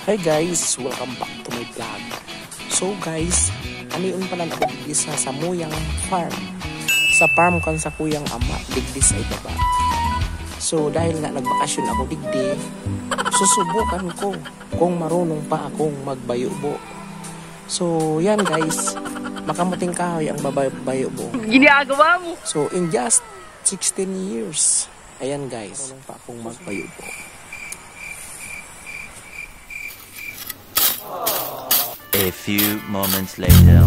Hi guys, welcome back to my vlog. So guys, aniun pala ako isa sa Muyang Farm. Sa farm kan sa kuyang ama, digdis ay baba. So dahil nga nagbakasyon ako digdi, susubukan ko kung marunong pa akong magbayubo. So yan guys, makamuting kahoy ang babayubo. Ginagawa mo! So in just 16 years, ayan guys, marunong pa akong magbayubo. A few moments later.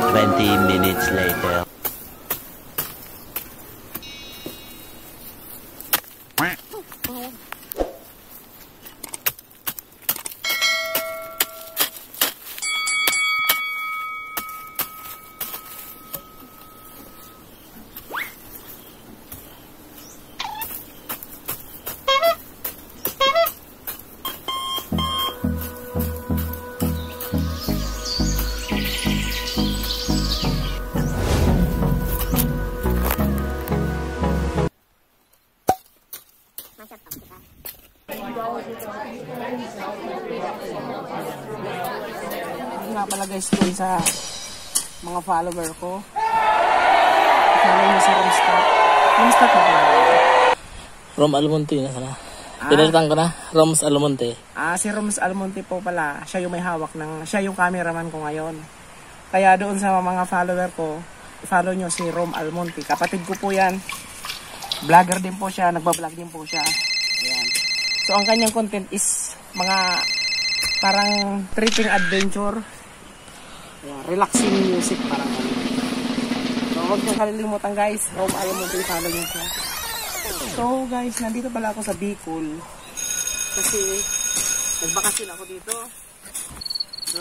20 minutes later. Nga pala guys, doon sa mga follower ko, follow nyo si Romstar. Romstar ka pala. Rom Almonte na sana. Pinalitan ko na, Roms Almonte. Si Roms Almonte po pala, siya yung may hawak ng, siya yung cameraman ko ngayon. Kaya doon sa mga follower ko, follow nyo si Rom Almonte. Kapatid ko po yan. Vlogger din po siya, nagbablog din po siya. Ayan. So ang kanyang content is mga parang tripping adventure. Ayan, relaxing music parang ano. So huwag nyo kalilimutan guys, Rom Almonte, follow nyo siya. So guys, nandito pala ako sa Bicol. Kasi nagbakasyon ako dito. So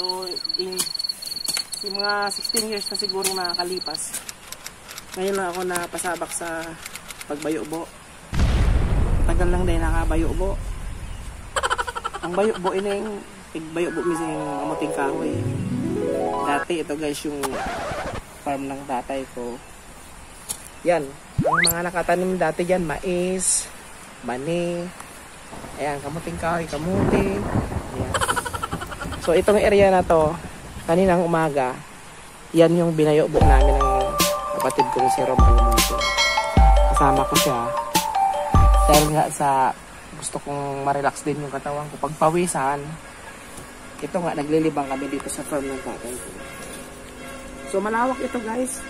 yung mga 16 years na siguro nakakalipas. Ngayon lang ako napasabak sa pagbayubo. Tagal lang din nakabayubo. Ang bayubo ining tigbayubo mismo yung mamuting kahoy. Dati ito guys yung farm ng tatay ko. Yan, ang mga nakatanim dati dyan, mais, mani, ayan, kamuting kahoy, kamuti. Ayan. So itong area na to, kaninang umaga, yan yung binayubo namin ng kapatid ko si Rom Almonte. Kasama ko siya dahil nga sa gusto kong ma-relax din yung katawan ko pagpawisan. Ito nga, naglilibang kami dito sa farm ng tatay ko. So malawak ito guys,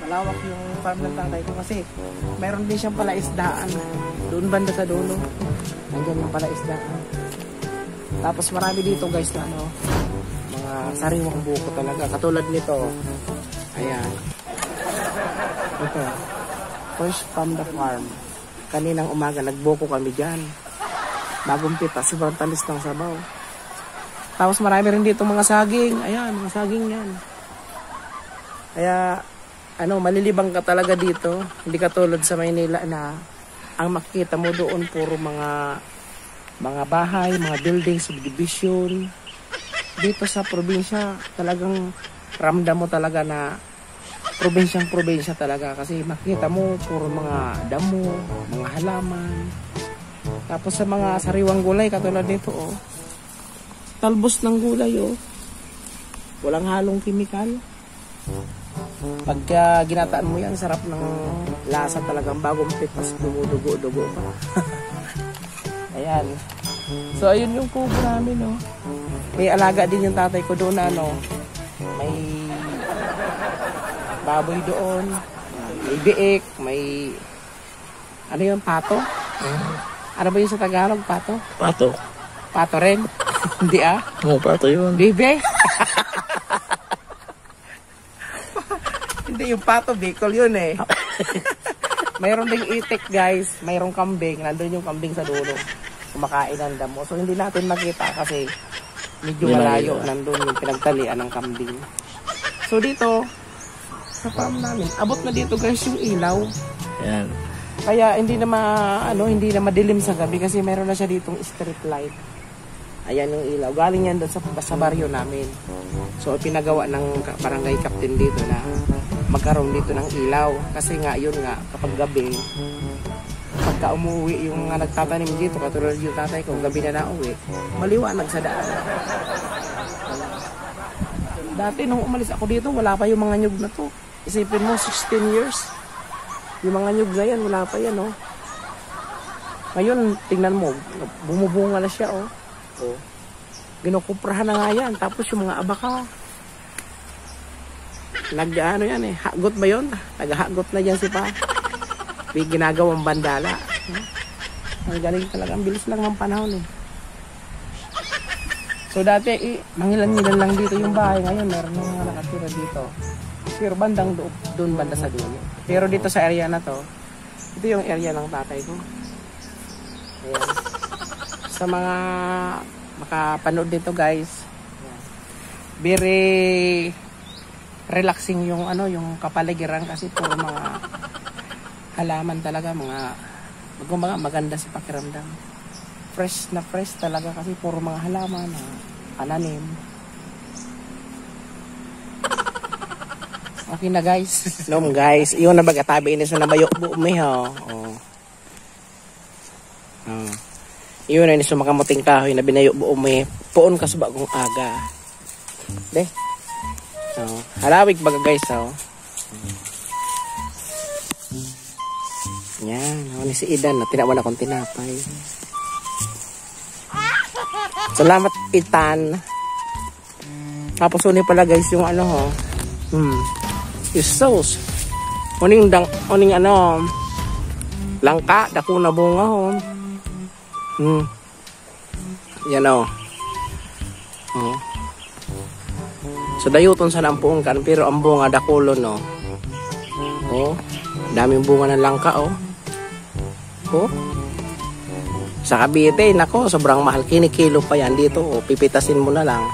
malawak yung farm ng tatay ko kasi mayroon din siyang palaisdaan doon banda sa dulo. Nandiyan yung palaisdaan. Tapos marami dito guys na ano, mga sariwang buko talaga, katulad nito. Ayan, ito fresh from the farm. Kaninang umaga nagbuko kami dyan. Bagong pitas, sobrang tamis ng sabaw. Tapos marami rin dito mga saging. Ayan, mga saging yan. Kaya, ano, malilibang ka talaga dito. Hindi katulad sa Maynila na ang makikita mo doon puro mga bahay, mga building, subdivision. Dito sa probinsya, talagang ramdam mo talaga na probinsyang-probinsya talaga kasi makikita mo puro mga damo, mga halaman. Tapos sa mga sariwang gulay katulad nito oh. Talbos ng gulay oh. Walang halong kimikal. Pagka ginataan mo yan, sarap ng lasa talagang bagong pitas, dugo-dugo pa. Ayan. So ayun yung kubo namin oh. May alaga din yung tatay ko doon na ano. May baboy doon, may biik, may ano yung pato? Ano ba yung sa Tagalog? Pato? Pato. Pato rin? Hindi ah? Oo, pato yun. Bibe? Hindi, yung pato, Bicol yun eh. Mayroon ding itik guys, mayroong kambing, nandun yung kambing sa dulo. Kumakain ng damo. So hindi natin makita kasi medyo Hindi malayo, malayo. nandun yung pinagtalian ng kambing. So dito, sa farm namin, abot na dito guys yung ilaw. Yan. Kaya hindi na hindi na madilim sa gabi kasi meron na siya ditong street light. Ayan yung ilaw. Galing yan doon sa baryo namin. So pinagawa ng barangay captain dito na magkaroon dito ng ilaw. Kasi nga yun nga kapag gabi, pagka umuwi yung mga nagtatanim dito, katulad yung tatay ko, gabi na nauwi, maliwanag sa daan. Dati nung umalis ako dito, wala pa yung mga nyug na to. Isipin mo, 16 years. Yung mga nyug na yan, wala pa yan, oh. Ngayon, tingnan mo, bumubunga na siya, oh. Oh. Ginukuprahan na nga yan. Tapos yung mga abaka, nag-ano yan eh, hagot ba yun? Nag-hagot na dyan si Pa. May ginagawang bandala. Ang galing talaga, ang bilis lang ng panahon eh. So dati, mangilan-ngilan lang dito yung bahay. Ngayon, meron ng mga nakatira dito. Pero bandang doon banda sa dulo. Pero dito sa area na to, ito yung area ng tatay ko. Ayan. Sa mga makapanood dito guys, very relaxing yung yung kapaligiran kasi puro mga halaman talaga, mga maganda sa pakiramdam. Fresh na fresh talaga kasi puro mga halaman na pananim. Okay na guys. Nom guys, iyon na bagatabi ini sa nabayo bu mi ho. Oh. Oh. Iyon na ni sa makamuting kahoy na binayo bu mi. Puon ka sa bagong aga. De. Oh, halawig baga guys oh. Yan, ni si Idan na tinawan akong tinapay. Salamat Itan. Tapos uni pala guys yung ho. Is sauce. Uning langka dako na bunga ho. Yan o. Oh. So dayuton sa nampuon kan pero ang bunga dakulo no. Oh, daming bunga ng langka oh. Oh. Sa Cavite nako sobrang mahal, kinikilo pa yan dito oh, pipitasin mo na lang.